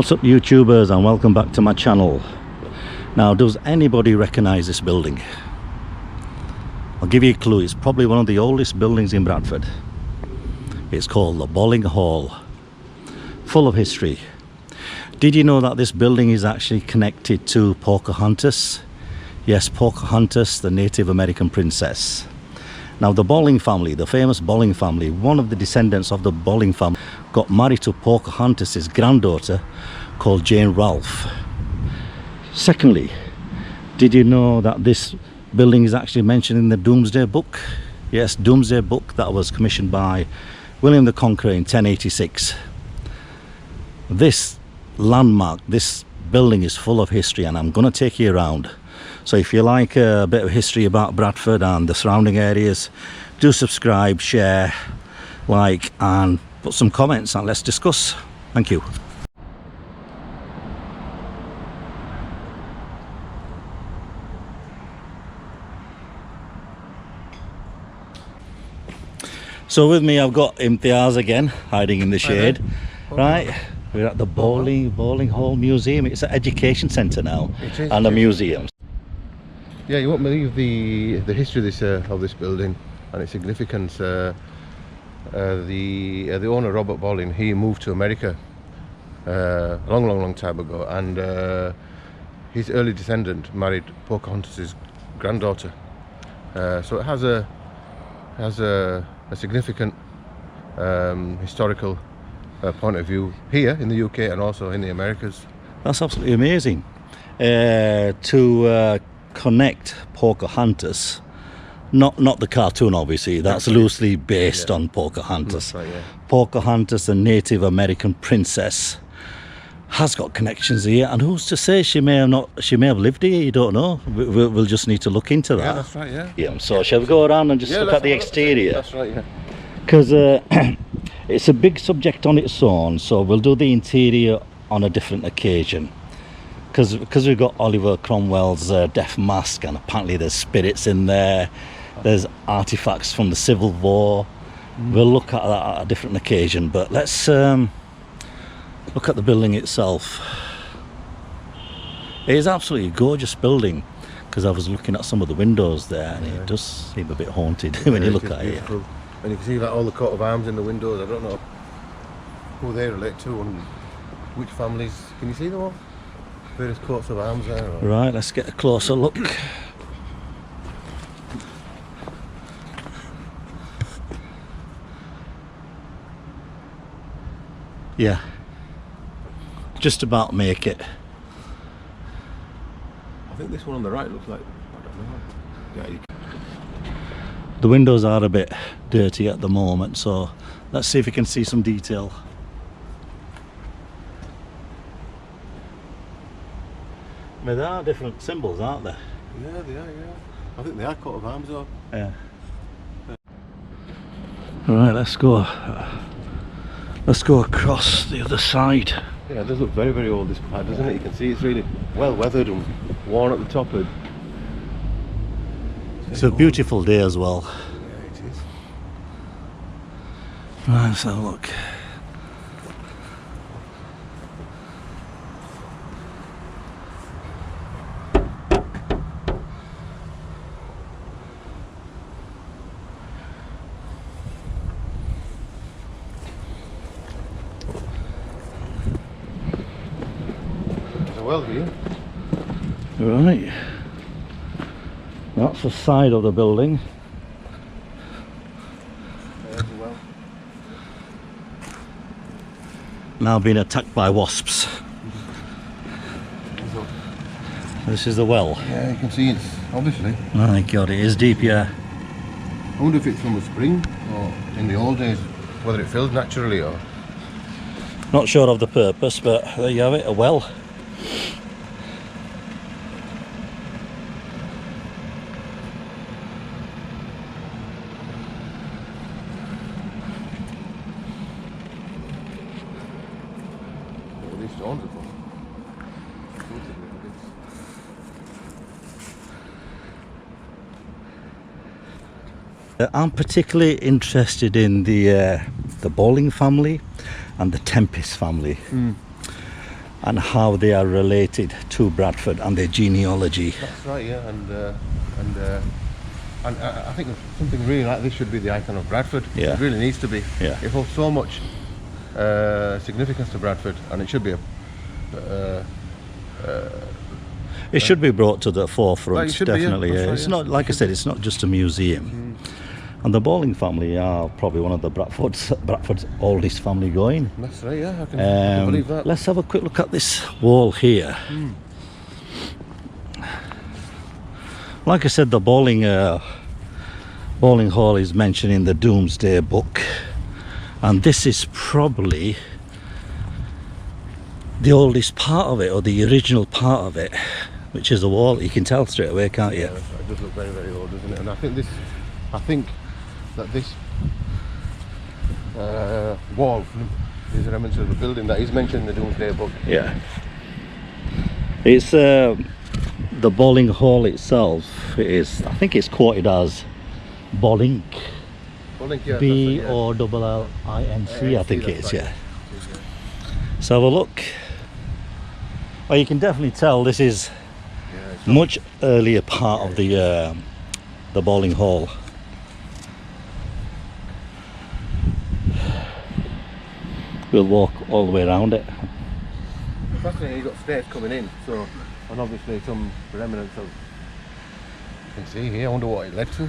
What's up YouTubers, and welcome back to my channel. Now, does anybody recognize this building? I'll give you a clue. It's probably one of the oldest buildings in Bradford. It's called the Bolling Hall, full of history. Did you know that this building is actually connected to Pocahontas? Yes, Pocahontas, the Native American princess. Now, the Bolling family, the famous Bolling family, one of the descendants of the Bolling family, got married to Pocahontas' granddaughter called Jane Ralph. Secondly, did you know that this building is actually mentioned in the Doomsday book? Yes, Doomsday book that was commissioned by William the Conqueror in 1086. This landmark, this building is full of history, and I'm going to take you around. So if you like a bit of history about Bradford and the surrounding areas, do subscribe, share, like, and put some comments, and let's discuss. Thank you. So with me I've got Riaz again, hiding in the shade. Right, we're at the Bolling Hall Museum. It's an education centre now, and a museum. Yeah, you won't believe the history of this building and its significance. The owner, Robert Bolling, he moved to America a long time ago, and his early descendant married Pocahontas' granddaughter. So it has a significant historical point of view here in the UK and also in the Americas. That's absolutely amazing. To connect Pocahontas, not the cartoon obviously, that's loosely based on Pocahontas. Right, yeah. Pocahontas, the Native American princess, has got connections here, and who's to say she may have lived here? You don't know. We'll just need to look into that. Yeah, that's right, yeah. So shall we go around and just look at the exterior? That's right, yeah. Because it's a big subject on its own, so we'll do the interior on a different occasion. Because we've got Oliver Cromwell's death mask, and apparently there's spirits in there, there's artifacts from the Civil War. We'll look at that at a different occasion, but let's look at the building itself. It is absolutely a gorgeous building, because I was looking at some of the windows there, and it does seem a bit haunted when you look at it. And you can see that all the coat of arms in the windows. I don't know who they relate to and which families. Can you see them all? Various coats of arms there. Or? Right, let's get a closer look. Yeah, just about make it. I think this one on the right looks like, I don't know. Yeah, the windows are a bit dirty at the moment, so let's see if we can see some detail. I mean, there are different symbols, aren't there? Yeah, they are, yeah. I think they are coat of arms though. Yeah. Alright, let's go across the other side. Yeah, it does look very, very old, this part, doesn't it? You can see it's really well weathered and worn at the top. It's a beautiful day as well. Yeah, it is. Right, let's have a look. Well here. Right, that's the side of the building. There's a well. Now being attacked by wasps. This is the well. Yeah, you can see it's obviously. My God, it is deep, yeah. I wonder if it's from a spring or in the old days, whether it filled naturally or. Not sure of the purpose, but there you have it, a well. These stones are from. I'm particularly interested in the Bolling family and the Tempest family. and how they are related to Bradford and their genealogy. That's right, yeah, and I think something really like this should be the icon of Bradford. Yeah. It really needs to be. Yeah. It holds so much significance to Bradford, and it should be It should be brought to the forefront, Well, it should be, yeah. definitely. That's Yeah. right, It's yeah. not, like I said, it's not just a museum. And the Bolling family are probably one of the Bradford's oldest family going. That's right, yeah, I can believe that. Let's have a quick look at this wall here. Like I said, the Bolling Hall is mentioned in the Doomsday book, and this is probably the oldest part of it, or the original part of it, which is the wall. You can tell straight away, can't you? Yeah, that's right. It does look very, very old, doesn't it? And I think that this wall is a remnant of the building that is mentioned in the Doomsday book. Yeah. It's the Bolling Hall itself is, I think it's quoted as Bolling, Bolling, yeah, B-O-L-L-I-N-C, I think it is, that's right. yeah. So have a look. Well, you can definitely tell this is it's much earlier part of the Bolling Hall. We'll walk all the way around it. fascinating. You've got stairs coming in, so, and obviously some remnants of. You can see here. I wonder what it led to.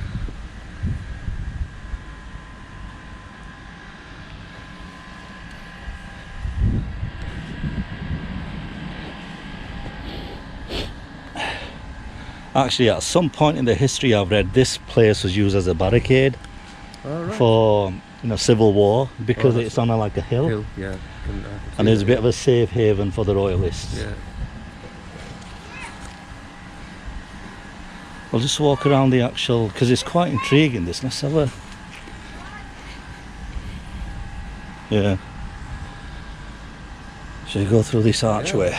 Actually, at some point in the history I've read, this place was used as a barricade for civil war, because it's on like a hill. Yeah. And there's a bit of a safe haven for the royalists. Yeah. We'll just walk around the actual, because it's quite intriguing this. Let's have a... Yeah. Should we go through this archway?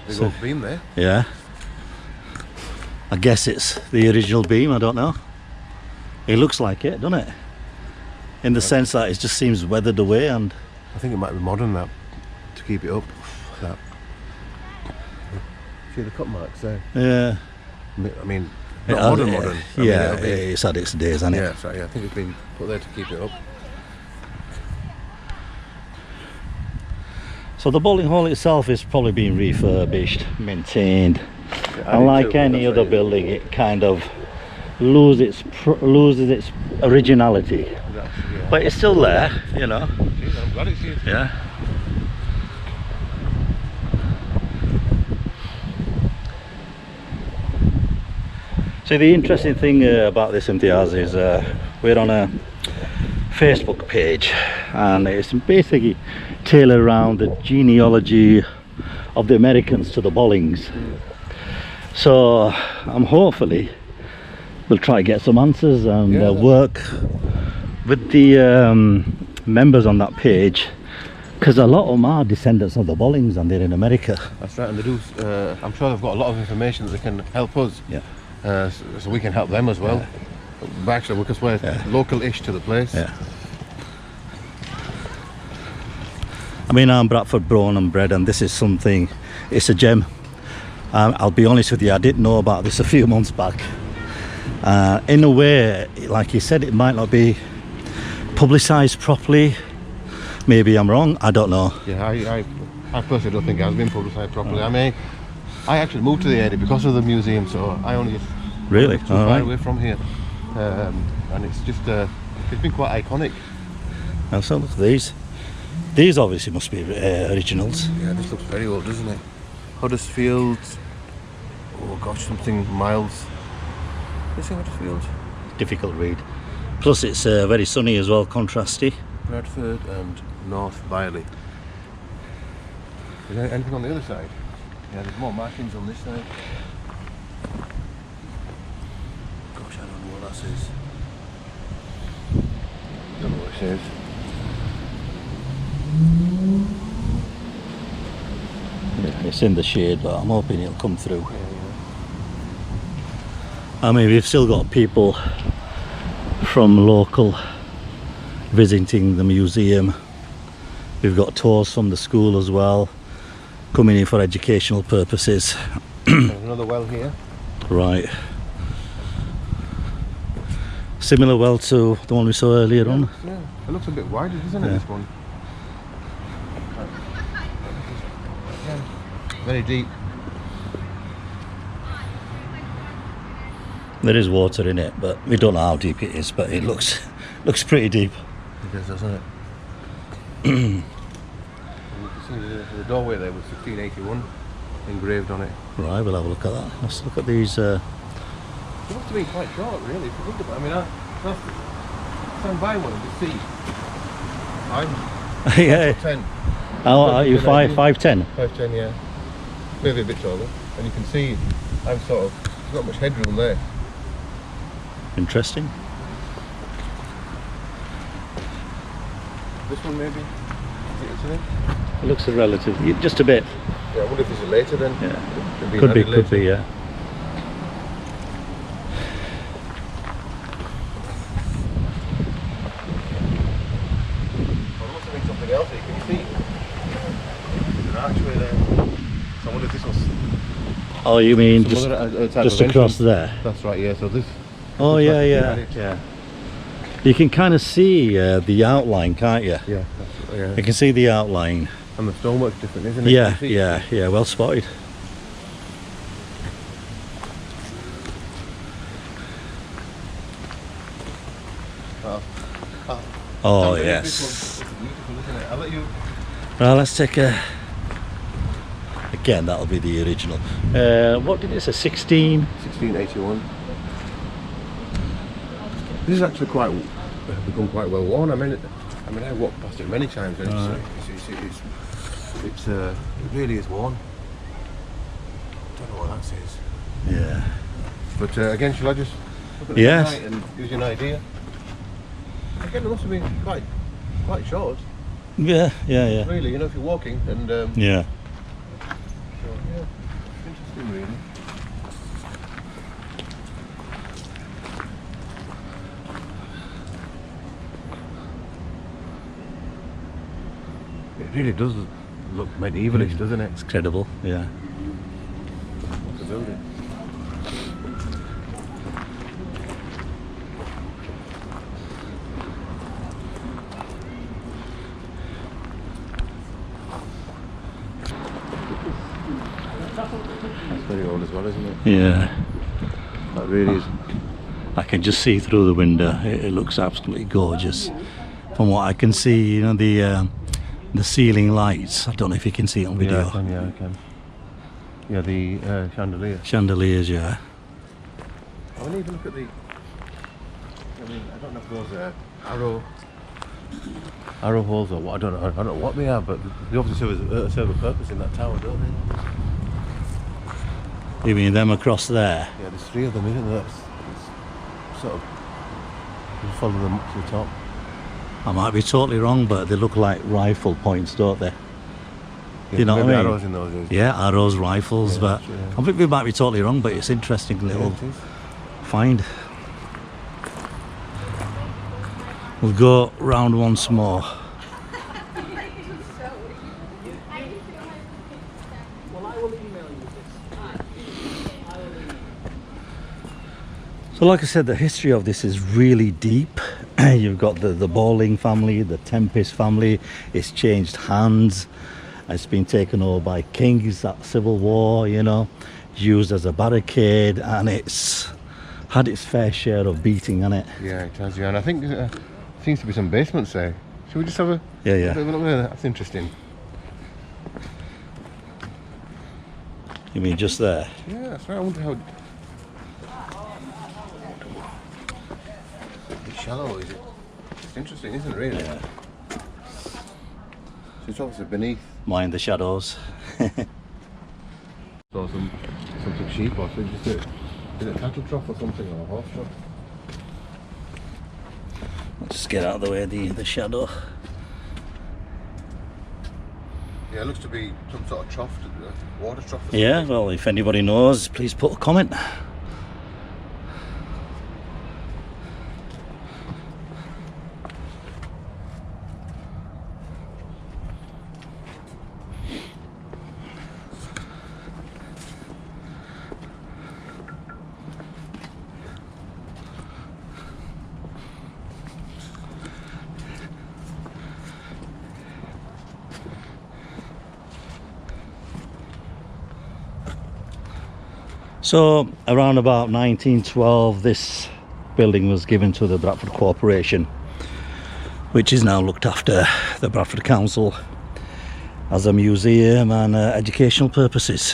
Big old beam there. Yeah. I guess it's the original beam, I don't know. It looks like it, doesn't it? In the sense that it just seems weathered away, and I think it might be modern, that, to keep it up. That. See the cut marks there? yeah. I mean, not modern. I mean, Yeah, it'll be- it's had its days, hasn't it? Yeah, so, yeah, I think it's been put there to keep it up. So the Bolling Hall itself is probably being refurbished, maintained. I And think like so, any that's other right. building, it kind of loses its originality. Yeah. But it's still there, you know. Jeez, I'm glad it's here. Yeah. So the interesting thing about this Imtiaz is we're on a Facebook page, and it's basically tailored around the genealogy of the Americans to the Bollings. So I'm hopefully we'll try to get some answers and work with the members on that page, because a lot of them are descendants of the Bollings and they're in America. That's right, and they do. I'm sure they've got a lot of information that they can help us. Yeah. So we can help them as well. But actually, because we're local-ish to the place. Yeah. I mean, I'm Bradford born and bred, and this is something, it's a gem. I'll be honest with you, I didn't know about this a few months back. In a way, like you said, it might not be publicised properly. Maybe I'm wrong, I don't know. Yeah, I personally don't think it has been publicised properly. I actually moved to the area because of the museum, so I only just Really? too far away from here, and it's just it's been quite iconic. Now, so look at these. These obviously must be originals. Yeah, this looks very old, doesn't it? Huddersfield. Oh gosh, something miles. Is it Huddersfield? Difficult to read. Plus it's very sunny as well, contrasty. Bradford and North Biley. Is there anything on the other side? Yeah, there's more markings on this side. Gosh, I don't know what that says. Don't know what it says. Yeah, it's in the shade, but I'm hoping it'll come through. I mean, we've still got people from local visiting the museum. We've got tours from the school as well, coming in for educational purposes. There's another well here. Right. Similar well to the one we saw earlier on. Yeah, it looks a bit wider, doesn't it, this one? Yeah, very deep. There is water in it, but we don't know how deep it is, but it looks pretty deep. It does, doesn't it? And you can see the doorway there was 1681 engraved on it. Right, we'll have a look at that. Let's look at these. It must have been quite short, really, if you think about it. I mean, I stand by one and just see. I'm Yeah. 10. How are you? 5'10"? 5'10", yeah. Maybe a bit taller. And you can see I'm sort of, there's not much headroom there. Interesting. This one maybe? It looks a relative, just a bit. Yeah, I wonder if this is later then. Yeah. Could be, yeah. Well, there must have been something else that you can see. There's an archway there. So I wonder if this was... Oh, you mean some just, other type just of across entrance. there? That's right, yeah. So this... Oh, this yeah, must be yeah, added. yeah. You can kind of see the outline, can't you? Yeah, You can see the outline. and the stonework's different, isn't it? Yeah, You can see- yeah, well spotted. Oh, This yes. one's beautiful, isn't it? I'll let you... Well, let's take a... Again, that'll be the original. What did it say? 1681. This is actually become quite well worn. I mean, I walked past it many times, and it really is worn. Don't know what that says. Yeah. But again, shall I just look at Yes. the and give you an idea? Again, it must have been quite short. Yeah. Really, you know, if you're walking and Yeah. so, yeah, interesting, really. It really does look medievalish, doesn't it? It's credible, yeah. What's the building? It's very old as well, isn't it? Yeah. That really is. I can just see through the window. It looks absolutely gorgeous. From what I can see, you know, the ceiling lights. I don't know if you can see it on video. Yeah, I can. Yeah, the chandelier. Chandeliers, yeah. I want to even look at the... I mean, I don't know if those are arrow holes or what. I don't know what they are, but they obviously serve a purpose in that tower, don't they? You mean them across there? Yeah, there's 3 of them, isn't there? It's sort of... You follow them up to the top. I might be totally wrong, but they look like rifle points, don't they? Yeah, You know what I mean? arrows in those days. Yeah, arrows, rifles, Yeah, but that's right. I think we might be totally wrong, but it's interesting little Yeah, it is. find. We'll go round once more. So like I said, the history of this is really deep. You've got the Bolling family, the Tempest family. It's changed hands. It's been taken over by kings, that civil war, you know, used as a barricade, and it's had its fair share of beating on it. Yeah, it has, yeah. And I think there seems to be some basements there. Should we just have a Yeah. bit of a look there? That's interesting. You mean just there? Yeah, that's right. I wonder how... It's shallow, is it? It's interesting, isn't it, really? Yeah. So it's obviously beneath. Mind the shadows. Saw something sheep or something. Just is it a cattle trough or something, or a horse trough? I'll just get out of the way of the shadow. Yeah, it looks to be some sort of trough, water trough. Or Yeah, something. well, if anybody knows, please put a comment. So around about 1912 this building was given to the Bradford Corporation, which is now looked after the Bradford Council as a museum and educational purposes.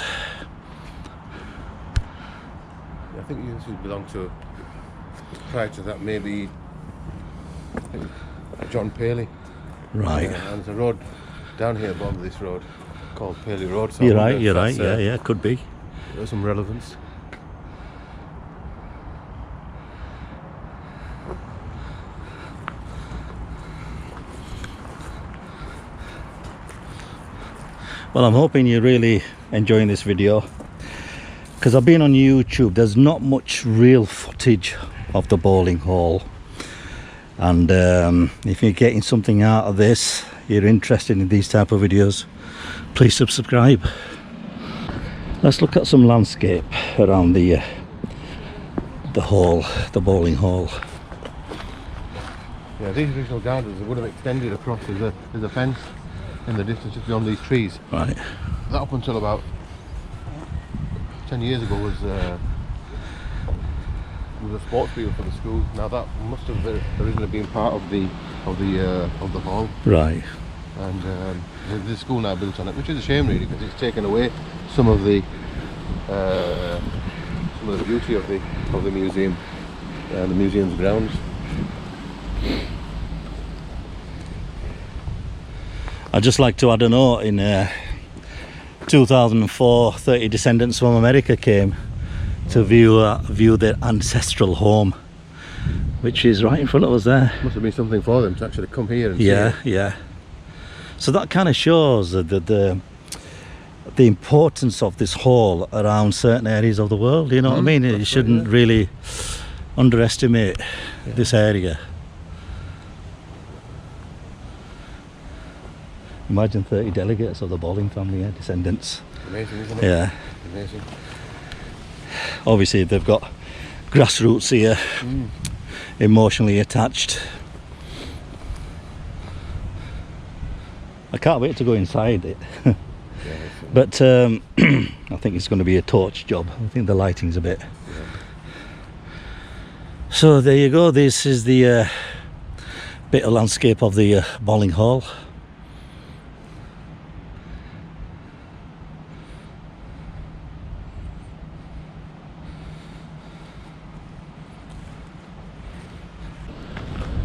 I think this would belong to, prior to that, maybe I think John Paley. Right. And there's a road down here, bottom of this road, called Paley Road. So You're right, yeah, could be. There's some relevance. Well, I'm hoping you're really enjoying this video, because I've been on YouTube. There's not much real footage of the Bolling Hall, and if you're getting something out of this, you're interested in these type of videos, please subscribe. Let's look at some landscape around the hall, the Bolling Hall. Yeah, these original gardens would have extended across. There's a fence in the distance just beyond these trees. Right. That up until about 10 years ago was a sports field for the school. Now that must have originally been part of the hall. Right. And there's the school now built on it, which is a shame really, because it's taken away some of the beauty of the museum and the museum's grounds. I'd just like to add a note. In 2004, 30 descendants from America came to view their ancestral home, which is right in front of us there. Must have been something for them to actually come here and see Yeah, it. yeah. So that kind of shows the importance of this hall around certain areas of the world. You know what I mean? You shouldn't really underestimate this area. Imagine 30 delegates of the Bolling family, descendants. Amazing, isn't it? Yeah. Amazing. Obviously they've got grassroots here, emotionally attached. I can't wait to go inside it. But I think it's going to be a torch job. I think the lighting's a bit. So there you go. This is the bit of landscape of the Bolling Hall.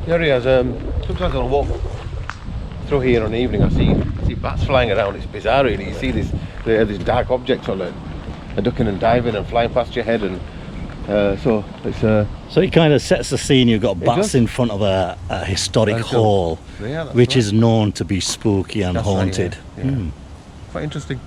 Yeah, Riaz, sometimes when I walk through here on the evening, I see bats flying around. It's bizarre really. You see these dark objects on it, ducking and diving and flying past your head, and so it's so it kind of sets the scene. You've got bats does. in front of a historic hall, Yeah, that's which right. is known to be spooky and That's right, haunted. yeah. Quite interesting.